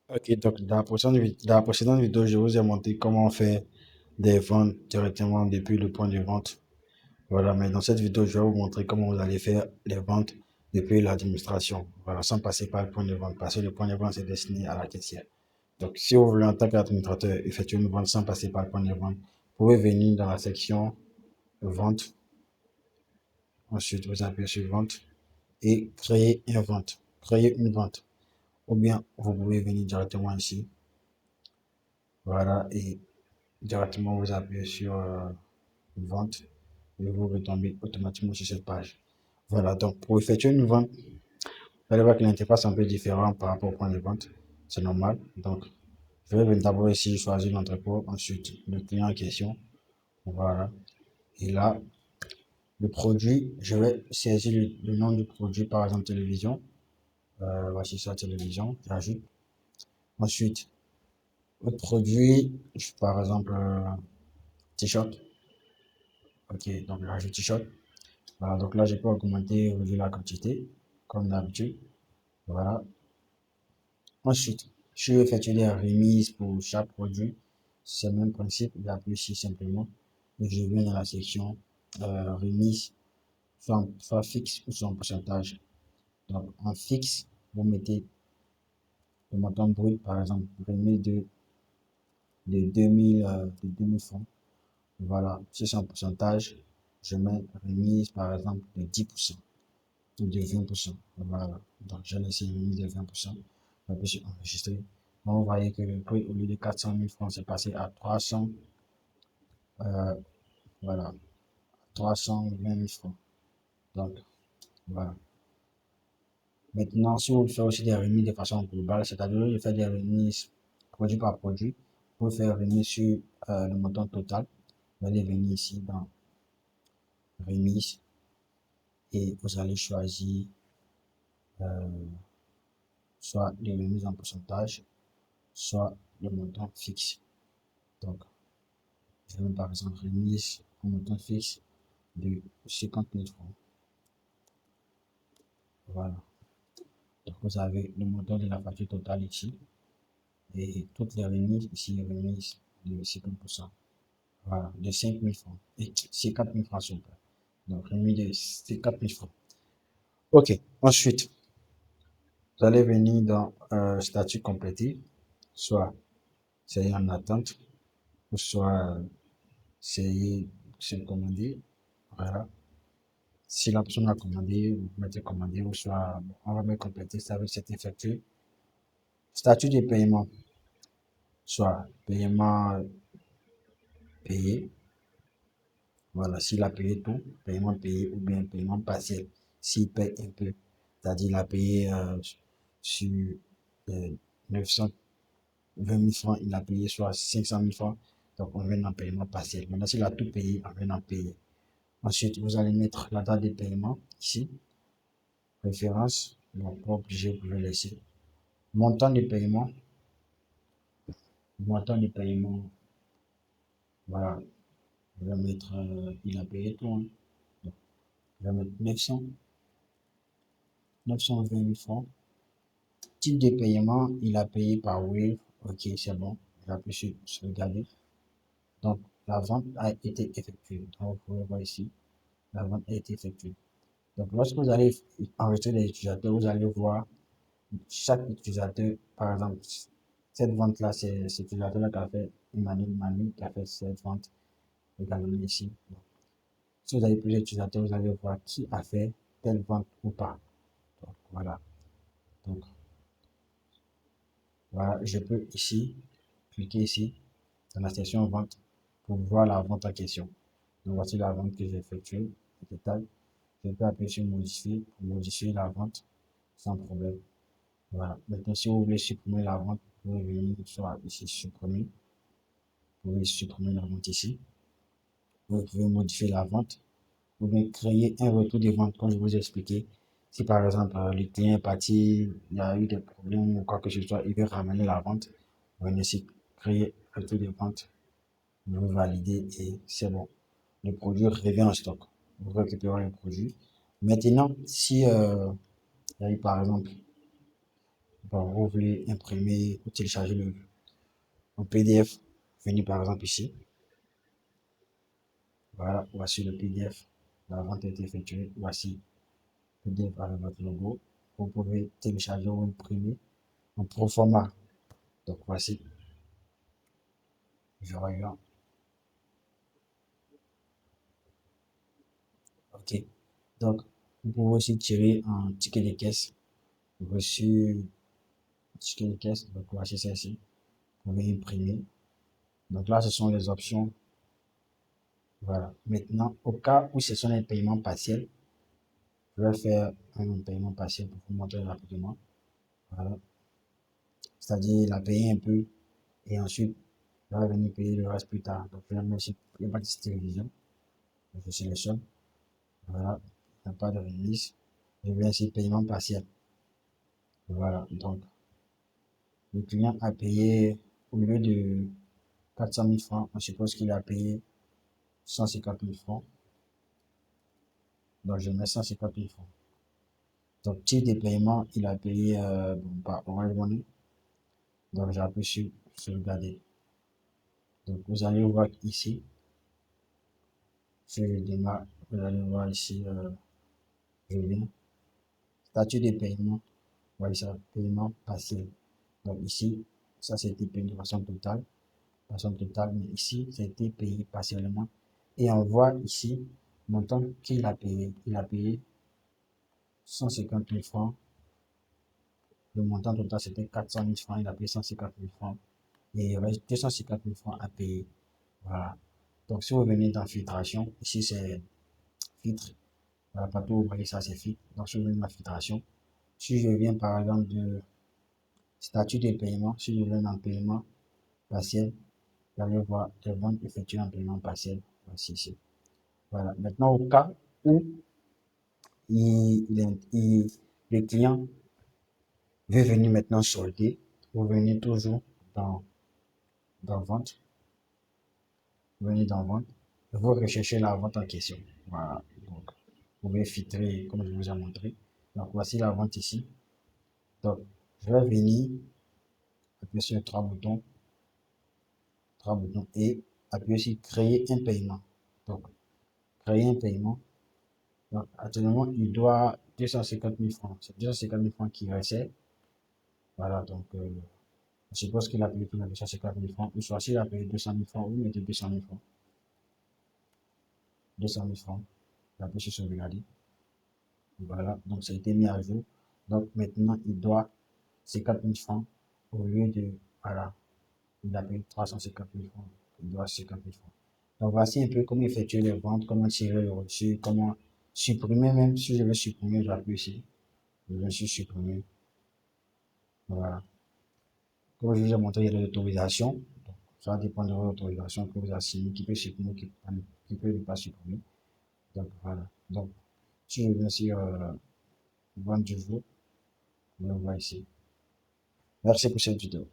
Ok, donc dans la précédente vidéo, je vous ai montré comment faire des ventes directement depuis le point de vente. Voilà, mais dans cette vidéo, je vais vous montrer comment vous allez faire les ventes depuis l'administration. Voilà, sans passer par le point de vente, parce que le point de vente, c'est destiné à la caissière. Donc, si vous voulez en tant qu'administrateur effectuer une vente sans passer par le point de vente, vous pouvez venir dans la section vente. Ensuite, vous appuyez sur vente et créer une vente. Créer une vente. Ou bien, vous pouvez venir directement ici. Voilà, et directement vous appuyez sur vente et vous retombez automatiquement sur cette page. Voilà, donc pour effectuer une vente, vous allez voir que l'interface est un peu différente par rapport au point de vente. C'est normal. Donc, je vais d'abord ici choisir l'entrepôt, ensuite le client en question. Voilà. Et là, le produit, je vais saisir le nom du produit, par exemple télévision. Voici ça, télévision. J'ajoute. Ensuite, autre produit, par exemple, t-shirt. Ok, donc j'ajoute t-shirt. Voilà, donc là, je peux augmenter ou réduire la quantité, comme d'habitude. Voilà. Ensuite, je vais effectuer des remises pour chaque produit. C'est le même principe, j'appuie ici simplement. Et je viens dans la section remise, soit fixe ou soit en pourcentage. Donc, en fixe, vous mettez le montant brut, par exemple, remise de 2000 francs. Voilà, si c'est en pourcentage, je mets remise, par exemple, de 10% ou de 20%. Voilà, donc j'ai laissé une remise de 20%. J'appuie sur enregistrer. Bon, vous voyez que le prix, au lieu de 400 000 francs, c'est passé à 300, euh, voilà, 320 000 francs. Donc, voilà. Maintenant, si vous faites aussi des remises de façon globale, c'est-à-dire de faire des remises produit par produit, vous pouvez faire remise sur le montant total. Vous allez venir ici dans remise et vous allez choisir euh, soit les remises en pourcentage, soit le montant fixe. Donc, je vais par exemple remise en montant fixe de 50 000 francs. Voilà. Donc, vous avez le montant de la facture totale ici et toutes les remises ici, les remises de 50%. Voilà, de 5 000 francs. Et 50 000 francs, s'il vous plaît. Donc, remis de 50 000 francs. OK. Ensuite, vous allez venir dans statut complété, soit c'est en attente, ou soit c'est commandé. Voilà. Si la personne a commandé, vous mettez commandé, ou soit on va mettre complété, ça veut dire c'est effectué. Statut de paiement, soit paiement payé. Voilà, s'il a payé tout, paiement payé ou bien paiement partiel. S'il paye un peu, c'est-à-dire il a payé sur 920 000 francs, il a payé soit 500 000 francs, donc on vient en paiement partiel. Maintenant, s'il a tout payé, on vient en payer. Ensuite, vous allez mettre la date de paiement ici, référence, donc pas obligé, vous pouvez laisser. Montant de paiement, montant de paiement, voilà, je vais mettre, il a payé tout, hein. Donc, je vais mettre 920 000 francs. Type de paiement, il a payé par Wave. Ok, c'est bon. J'appuie sur sauvegarder. Donc, la vente a été effectuée. Donc, vous pouvez voir ici, la vente a été effectuée. Donc, lorsque vous allez enregistrer les utilisateurs, vous allez voir chaque utilisateur, par exemple, cette vente-là, c'est cet utilisateur-là qui a fait Emmanuel Manu, qui a fait cette vente également ici. Donc, si vous avez plusieurs utilisateurs, vous allez voir qui a fait telle vente ou pas. Donc, voilà. Donc, voilà, je peux ici, cliquer ici, dans la section vente, pour voir la vente en question. Donc, voici la vente que j'ai effectuée, le détail. Je peux appuyer sur modifier pour modifier la vente sans problème. Voilà. Maintenant, si vous voulez supprimer la vente, vous pouvez venir sur ici, supprimer. Vous pouvez supprimer la vente ici. Vous pouvez modifier la vente. Vous pouvez créer un retour de vente, comme je vous ai expliqué. Si par exemple, le client est parti, il y a eu des problèmes ou quoi que ce soit, il veut ramener la vente, vous venez ici créer un retour de vente, vous validez et c'est bon. Le produit revient en stock. Vous récupérez le produit. Maintenant, si il y a eu Bon, vous voulez imprimer ou télécharger le PDF, venez par exemple ici. Voilà, voici le PDF. La vente a été effectuée. Voici le PDF avec votre logo. Vous pouvez télécharger ou imprimer en pro format. Donc voici, je regarde. OK. Donc, vous pouvez aussi tirer un ticket de caisse. Reçu ticket de caisse. Donc voici celle-ci. Vous pouvez imprimer. Donc là, ce sont les options. Voilà. Maintenant, au cas où ce sont les paiements partiels, je vais faire un paiement partiel pour vous montrer rapidement. Voilà. C'est-à-dire, la payer un peu et ensuite, je vais venir payer le reste plus tard. Donc, je vais mettre ici, il n'y a pas de télévision. Je sélectionne. Voilà. Il n'y a pas de remise. Je vais ici paiement partiel. Voilà. Donc, le client a payé au lieu de 400 000 francs, on suppose qu'il a payé 150 000 francs. Donc, je mets 150 000 francs. Donc, type de paiement, il a payé par Orange Money. Donc, j'appuie sur sauvegarder. Donc, vous allez voir ici, si je démarre, vous allez voir ici, je viens. Statut de paiement, voyez ça, paiement partiel. Donc, ici, ça c'était payé de façon totale, mais ici, c'était payé partiellement. Et on voit ici, montant qu'il a payé. Il a payé 150 000 francs. Le montant total, c'était 400 000 francs. Il a payé 150 000 francs. Et il reste 250 000 francs à payer. Voilà. Donc, si vous venez dans filtration, ici c'est filtre. Voilà, partout vous voyez ça, c'est filtre. Donc, si vous venez dans filtration, si je viens par exemple de statut de paiement, si je viens dans paiement partiel, vous allez voir les ventes effectuées en paiement partiel. Voici ici. Voilà. Maintenant, au cas où le client veut venir maintenant solder, vous venez toujours dans, dans vente. Vous venez dans vente. Vous recherchez la vente en question. Voilà. Donc, vous pouvez filtrer comme je vous ai montré. Donc, voici la vente ici. Donc, je vais venir appuyer sur trois boutons et appuyer sur créer un paiement. Donc, créer un paiement. Donc, actuellement, il doit 250 000 francs. C'est 250 000 francs qui restait. Voilà, donc, je suppose qu'il a payé pour 250 000 francs. Ou soit s'il a payé 200 000 francs, vous mettez 200 000 francs. 200 000 francs. J'appuie sur sauvegarder. Voilà, donc ça a été mis à jour. Donc maintenant, il doit 50 000 francs au lieu de, voilà, il a payé 350 000 francs. Il doit 50 000 francs. Donc voici un peu comment effectuer les ventes, comment tirer le reçu, comment supprimer, même si je veux supprimer, j'appuie ici. Je vais sur supprimer. Voilà. Comme je vous ai montré, il y a l'autorisation. Donc, ça dépend de votre autorisation que vous assignez, qui peut supprimer, qui peut ne pas supprimer. Donc voilà. Donc, si je viens sur vente du jour, on le voit ici. Merci pour cette vidéo.